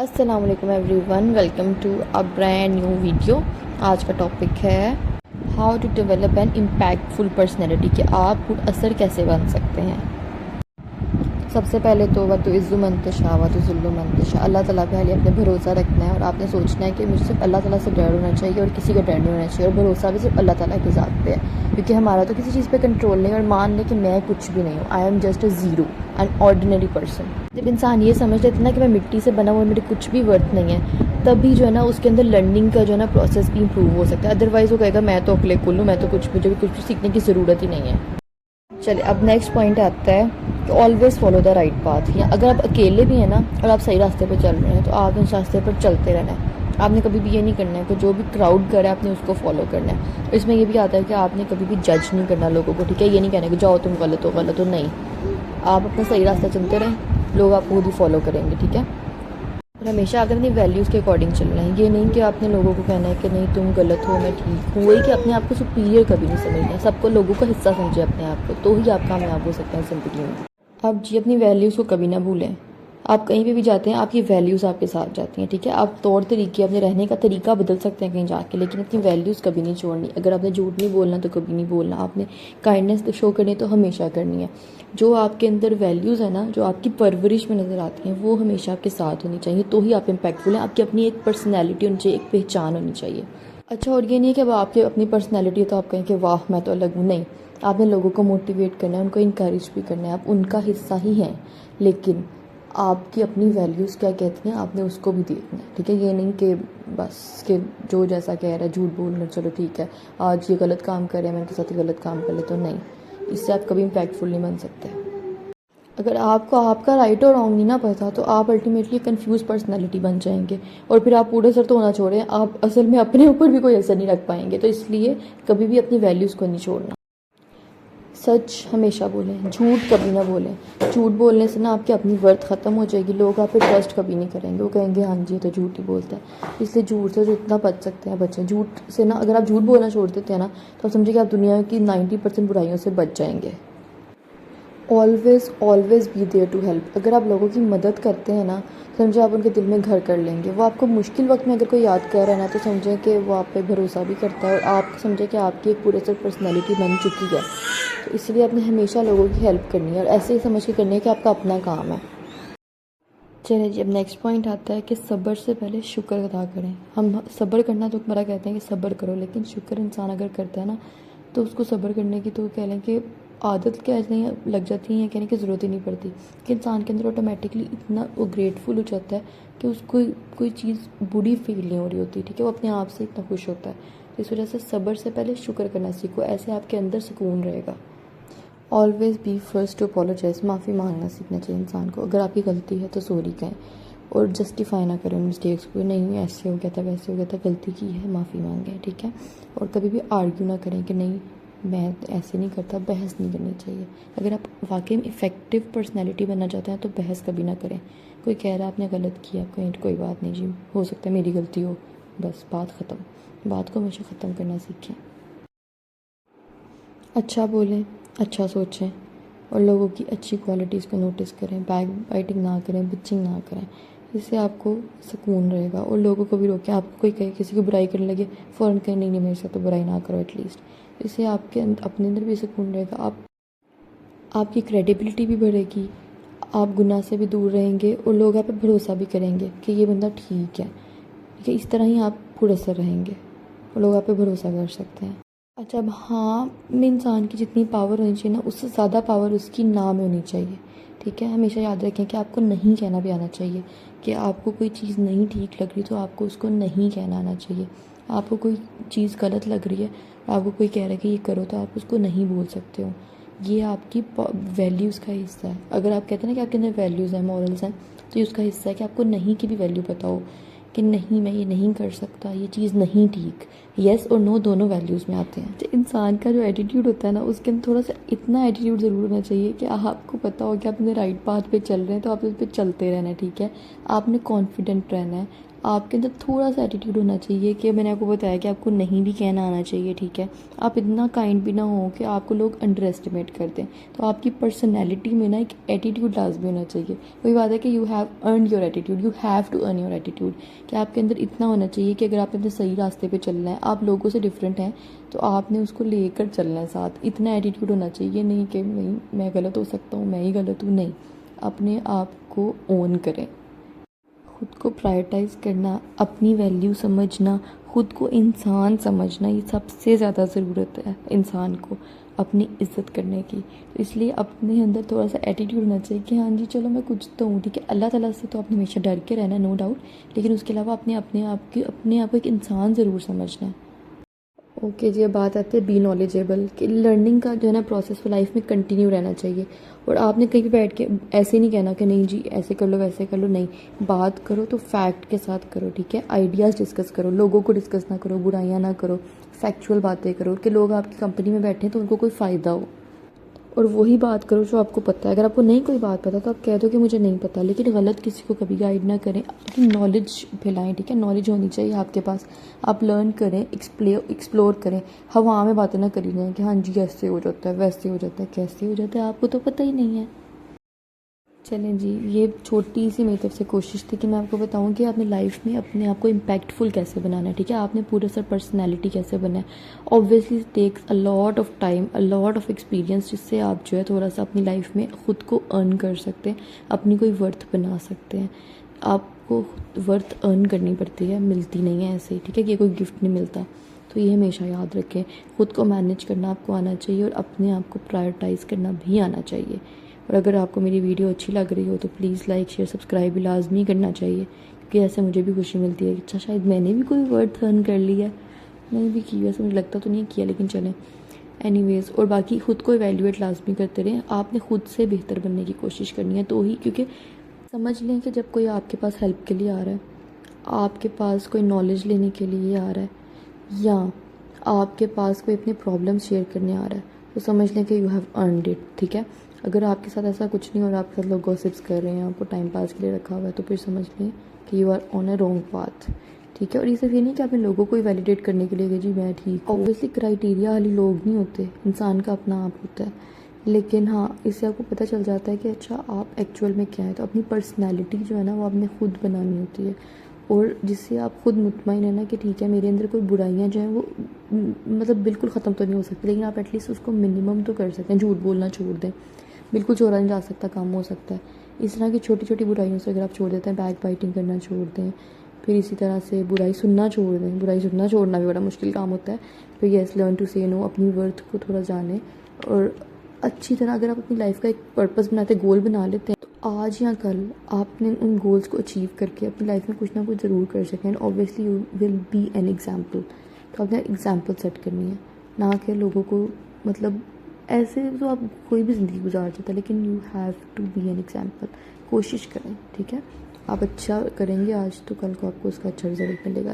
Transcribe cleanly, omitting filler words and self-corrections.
अस्सलाम वालेकुम everyone, welcome to a brand new video. आज का टॉपिक है how to develop an impactful personality, कि आप खुद असर कैसे बन सकते हैं। सबसे पहले तो वह तो इज़्ज़ु मंतशा व तो ज़ुल्लु मंतशा, अल्लाह ताला पे खाली अपने भरोसा रखना है और आपने सोचना है कि मुझे सिर्फ अल्लाह ताला से डर होना चाहिए और किसी का डर नहीं होना चाहिए, और भरोसा भी सिर्फ अल्लाह ताला की ज़ात पे है, क्योंकि हमारा तो किसी चीज़ पे कंट्रोल नहीं। और मान लें कि मैं कुछ भी नहीं हूँ, I am just a zero, an ordinary person. जब इंसान ये समझ लेता है ना कि मैं मिट्टी से बना हुआ, मेरे कुछ भी वर्थ नहीं है, तभी जो है ना उसके अंदर लर्निंग का जो है ना प्रोसेस भी इंप्रूव हो सकता है। अदरवाइज़ वो कहेगा मैं तो अकेले कुल हूँ, मैं तो मुझे भी कुछ भी सीखने की ज़रूरत ही नहीं है। चलिए अब नेक्स्ट पॉइंट आता है कि always follow the right path. या अगर आप अकेले भी हैं ना और आप सही रास्ते पर चल रहे हैं तो आप उस रास्ते पर चलते रहना है। आपने कभी भी ये नहीं करना है कि जो भी क्राउड करे आपने उसको फॉलो करना है। इसमें ये भी आता है कि आपने कभी भी जज नहीं करना लोगों को, ठीक है। ये नहीं कहना कि जाओ तुम गलत हो नहीं, आप अपना सही रास्ता चलते रहें, लोग आपको खुद ही फॉलो करेंगे, ठीक है। और हमेशा आपने अपनी वैल्यूज़ के अकॉर्डिंग चलना है। ये नहीं कि आपने लोगों को कहना है कि नहीं तुम गलत हो मैं ठीक हूँ। वही कि अपने आप को सुपीरियर कभी नहीं समझना है, सबको लोगों का हिस्सा समझे अपने आप को, तो ही आप कामयाब हो सकते हैं ज़िंदगी में। आप जी अपनी वैल्यूज़ को कभी ना भूलें। आप कहीं पे भी जाते हैं आपकी वैल्यूज़ आपके साथ जाती हैं, ठीक है। आप तौर तरीके अपने रहने का तरीका बदल सकते हैं कहीं जाके, लेकिन अपनी वैल्यूज़ कभी नहीं छोड़नी। अगर आपने झूठ नहीं बोलना तो कभी नहीं बोलना, आपने काइंडनेस शो करनी तो हमेशा करनी है। जो आपके अंदर वैल्यूज़ है ना, जो आपकी परवरिश में नज़र आती हैं, वो हमेशा आपके साथ होनी चाहिए, तो ही आप इम्पैक्टफुल हैं। आपकी अपनी एक पर्सनैलिटी होनी चाहिए, एक पहचान होनी चाहिए। अच्छा, और ये नहीं है कि अब आपकी अपनी पर्सनैलिटी है तो आप कहें कि वाह मैं तो अलग हूँ, नहीं। आपने लोगों को मोटिवेट करना है, उनको इनकरेज भी करना है, आप उनका हिस्सा ही हैं, लेकिन आपकी अपनी वैल्यूज़ क्या कहती हैं आपने उसको भी देखना है, ठीक है। ये नहीं कि बस कि जो जैसा कह रहा है झूठ बोलना, चलो ठीक है आज ये गलत काम कर रहे हैं मैं उनके साथ गलत काम कर ले, तो नहीं, इससे आप कभी इम्पैक्टफुल नहीं बन सकते। अगर आपको आपका राइट और रॉन्ग नहीं ना पता तो आप अल्टीमेटली कंफ्यूज पर्सनालिटी बन जाएंगे, और फिर आप पूरे असर तो होना छोड़ें, आप असल में अपने ऊपर भी कोई असर नहीं रख पाएंगे। तो इसलिए कभी भी अपनी वैल्यूज़ को नहीं छोड़ना। सच हमेशा बोलें, झूठ कभी ना बोलें। झूठ बोलने से ना आपकी अपनी वर्थ ख़त्म हो जाएगी, लोग आप पे ट्रस्ट कभी नहीं करेंगे, वो कहेंगे हाँ जी तो झूठ ही बोलता है। इसलिए झूठ से जितना बच सकते हैं बचें। झूठ से ना, अगर आप झूठ बोलना छोड़ देते हैं ना तो आप समझिए कि आप दुनिया की 90% बुराइयों से बच जाएंगे। Always be there to help. अगर आप लोगों की मदद करते हैं ना, समझे आप उनके दिल में घर कर लेंगे। वो आपको मुश्किल वक्त में अगर कोई याद कर रहा है ना तो समझें कि वो आप पे भरोसा भी करता है, और आप समझें कि आपकी एक पूरे से पर्सनैलिटी बन चुकी है। तो इसलिए आपने हमेशा लोगों की हेल्प करनी है, और ऐसे ही समझ के करनी है कि आपका अपना काम है। चलिए जी, अब नेक्स्ट पॉइंट आता है कि सब्र से पहले शुक्र अदा करें। हम सब्र करना तो हमारा कहते हैं कि सब्र करो, लेकिन शुक्र इंसान अगर करता है ना तो उसको सब्र करने की तो कह लें कि आदत क्या नहीं लग जाती है, कहने की ज़रूरत ही नहीं पड़ती, कि इंसान के अंदर ऑटोमेटिकली इतना वो ग्रेटफुल हो जाता है कि उसको कोई चीज़ बुरी फील नहीं हो रही होती, ठीक है। वो अपने आप से इतना खुश होता है। तो इस वजह से सब्र से पहले शुक्र करना सीखो, ऐसे आपके अंदर सुकून रहेगा। Always be first to apologize. माफ़ी मांगना सीखना चाहिए इंसान को। अगर आपकी गलती है तो सॉरी कहें, और जस्टिफाई ना करें मिस्टेक्स को, नहीं ऐसे हो गया था वैसे हो गया था, गलती की है माफ़ी मांगें, ठीक है। और कभी भी आर्ग्यू ना करें कि नहीं मैं ऐसे नहीं करता, बहस नहीं करनी चाहिए। अगर आप वाकई में इफ़ेक्टिव पर्सनैलिटी बनना चाहते हैं तो बहस कभी ना करें। कोई कह रहा है आपने गलत किया, कहीं कोई बात नहीं जी, हो सकता है मेरी गलती हो, बस बात ख़त्म। बात को हमेशा ख़त्म करना सीखें। अच्छा बोलें, अच्छा सोचें, और लोगों की अच्छी क्वालिटीज़ को नोटिस करें। बैक बाइटिंग ना करें, बिचिंग ना करें, इससे आपको सुकून रहेगा। और लोगों को भी रोकें। आपको कोई कहे किसी की बुराई करने लगे, फ़ौरन कहें नहीं नहीं मेरे साथ तो बुराई ना करो एटलीस्ट। इससे आपके अपने अंदर भी सुकून रहेगा, आपकी क्रेडिबिलिटी भी बढ़ेगी, आप गुनाह से भी दूर रहेंगे, और लोग आप पे भरोसा भी करेंगे कि ये बंदा ठीक है, ठीक है। इस तरह ही आप पुरअसर रहेंगे और लोग आप पे भरोसा कर सकते हैं। अच्छा, अब हाँ में इंसान की जितनी पावर होनी चाहिए ना उससे ज़्यादा पावर उसकी ना में होनी चाहिए, ठीक है। हमेशा याद रखें कि आपको नहीं कहना भी आना चाहिए, कि आपको कोई चीज़ नहीं ठीक लग रही तो आपको उसको नहीं कहना आना चाहिए। आपको कोई चीज़ गलत लग रही है, आपको कोई कह रहा है कि ये करो, तो आप उसको नहीं बोल सकते हो। ये आपकी वैल्यूज़ का हिस्सा है। अगर आप कहते हैं ना कि आपके अंदर वैल्यूज़ हैं, मॉरल्स हैं, तो ये उसका हिस्सा है कि आपको नहीं की भी वैल्यू पता हो, कि नहीं मैं ये नहीं कर सकता, ये चीज़ नहीं ठीक। येस और नो दोनों वैल्यूज़ में आते हैं। तो इंसान का जो एटीट्यूड होता है ना उसके अंदर थोड़ा सा इतना एटीट्यूड ज़रूर होना चाहिए कि आपको पता हो कि आप अपने राइट पाथ पे चल रहे हैं तो आप उस पर चलते रहना है, ठीक है। आपने कॉन्फिडेंट रहना है, आपके अंदर थोड़ा सा एटीट्यूड होना चाहिए कि मैंने आपको बताया कि आपको नहीं भी कहना आना चाहिए, ठीक है। आप इतना काइंड भी ना हो कि आपको लोग अंडर एस्टिमेट कर दें। तो आपकी पर्सनैलिटी में ना एक एटीट्यूड लाजमी होना चाहिए। वही बात है कि you have earn your attitude, you have to earn your attitude, कि आपके अंदर इतना होना चाहिए कि अगर आपने अपने सही रास्ते पर चलना है, आप लोगों से डिफरेंट हैं, तो आपने उसको लेकर चलना है साथ। इतना एटीट्यूड होना चाहिए, नहीं कि नहीं मैं गलत हो सकता हूँ, मैं ही गलत हूँ, नहीं। अपने आप को ओन करें, खुद को प्रायोरिटाइज़ करना, अपनी वैल्यू समझना, खुद को इंसान समझना, ये सबसे ज़्यादा ज़रूरत है इंसान को अपनी इज़्ज़त करने की। तो इसलिए अपने अंदर थोड़ा सा एटीट्यूड होना चाहिए कि हाँ जी चलो मैं कुछ तो हूँ, ठीक है। अल्लाह ताला से तो आपने हमेशा डर के रहना है, नो डाउट, लेकिन उसके अलावा अपने आप को एक इंसान ज़रूर समझना है। ओके जी, अब बात आती है बी नॉलेजेबल, कि लर्निंग का जो है ना प्रोसेस वो लाइफ में कंटिन्यू रहना चाहिए। और आपने कहीं भी बैठ के ऐसे नहीं कहना कि नहीं जी ऐसे कर लो वैसे कर लो, नहीं। बात करो तो फैक्ट के साथ करो, ठीक है। आइडियाज़ डिस्कस करो, लोगों को डिस्कस ना करो, बुराइयाँ ना करो, फैक्चुअल बातें करो कि लोग आपकी कंपनी में बैठे हैं तो उनको कोई फ़ायदा हो। और वही बात करो जो आपको पता है। अगर आपको नहीं कोई बात पता तो आप कह दो कि मुझे नहीं पता, लेकिन गलत किसी को कभी गाइड ना करें। अपनी नॉलेज फैलाएं, ठीक है। नॉलेज होनी चाहिए आपके पास, आप लर्न करें, एक्सप्लोर करें। हवा में बातें ना करी जाएं कि हाँ जी ऐसे हो जाता है वैसे हो जाता है, कैसे हो जाता है आपको तो पता ही नहीं है। चलें जी, ये छोटी सी मेरी तरफ से कोशिश थी कि मैं आपको बताऊं कि आपने लाइफ में अपने आप को इम्पैक्टफुल कैसे बनाना है, ठीक है। आपने पूरा सर पर्सनैलिटी कैसे बनना है। Obviously takes a lot of time, a lot of experience, जिससे आप जो है थोड़ा सा अपनी लाइफ में ख़ुद को अर्न कर सकते हैं, अपनी कोई वर्थ बना सकते हैं। आपको वर्थ अर्न करनी पड़ती है, मिलती नहीं है ऐसे, ठीक है। कि कोई गिफ्ट नहीं मिलता। तो ये हमेशा याद रखें, ख़ुद को मैनेज करना आपको आना चाहिए और अपने आप को प्रायोरिटाइज़ करना भी आना चाहिए। और अगर आपको मेरी वीडियो अच्छी लग रही हो तो प्लीज़ लाइक शेयर सब्सक्राइब भी लाजमी करना चाहिए, क्योंकि ऐसे मुझे भी खुशी मिलती है कि अच्छा शायद मैंने भी कोई वर्थ अर्न कर लिया है। नहीं भी की, वैसे मुझे लगता तो नहीं किया, लेकिन चलें एनीवेज़। और बाकी ख़ुद को इवैल्यूएट लाजमी करते रहें। आपने ख़ुद से बेहतर बनने की कोशिश करनी है तो ही, क्योंकि समझ लें कि जब कोई आपके पास हेल्प के लिए आ रहा है, आपके पास कोई नॉलेज लेने के लिए आ रहा है, या आपके पास कोई अपने प्रॉब्लम शेयर करने आ रहा है, तो समझ लें कि यू हैव अर्नड इट, ठीक है। अगर आपके साथ ऐसा कुछ नहीं और आपके साथ लोग गॉसिप्स कर रहे हैं, आपको टाइम पास के लिए रखा हुआ है, तो फिर समझ लें कि you are on a wrong path, ठीक है। और ये सिर्फ ये नहीं कि आपने लोगों को ही वैलिडेट करने के लिए कि जी मैं ठीक हूँ। ऑब्वियसली क्राइटेरिया वाले लोग नहीं होते, इंसान का अपना आप होता है। लेकिन हाँ, इससे आपको पता चल जाता है कि अच्छा आप एक्चुअल में क्या है। तो अपनी पर्सनैलिटी जो है ना वो आपने खुद बनानी होती है, और जिससे आप खुद मुतमईन है ना कि ठीक है मेरे अंदर कोई बुराइयां जो हैं वो मतलब बिल्कुल ख़त्म तो नहीं हो सकती, लेकिन आप एटलीस्ट उसको मिनिमम तो कर सकते हैं। झूठ बोलना छोड़ दें, बिल्कुल छोड़ा नहीं जा सकता, कम हो सकता है। इस तरह की छोटी छोटी बुराइयों से अगर आप छोड़ देते हैं, बैक बाइटिंग करना छोड़ दें, फिर इसी तरह से बुराई सुनना छोड़ दें। बुराई सुनना छोड़ना भी बड़ा मुश्किल काम होता है। फिर येस, लर्न टू से नो, अपनी वर्थ को थोड़ा जानें। और अच्छी तरह अगर आप अपनी लाइफ का एक पर्पस बनाते, गोल बना लेते हैं, तो आज या कल आपने उन गोल्स को अचीव करके अपनी लाइफ में कुछ ना कुछ ज़रूर कर सकें। And obviously you will be an example. तो आपने एग्जाम्पल सेट करनी है, ना कि लोगों को मतलब ऐसे तो आप कोई भी ज़िंदगी गुजार जाता है, लेकिन you have to be an example. कोशिश करें, ठीक है। आप अच्छा करेंगे आज तो कल को आपको उसका अच्छा रिजल्ट मिलेगा।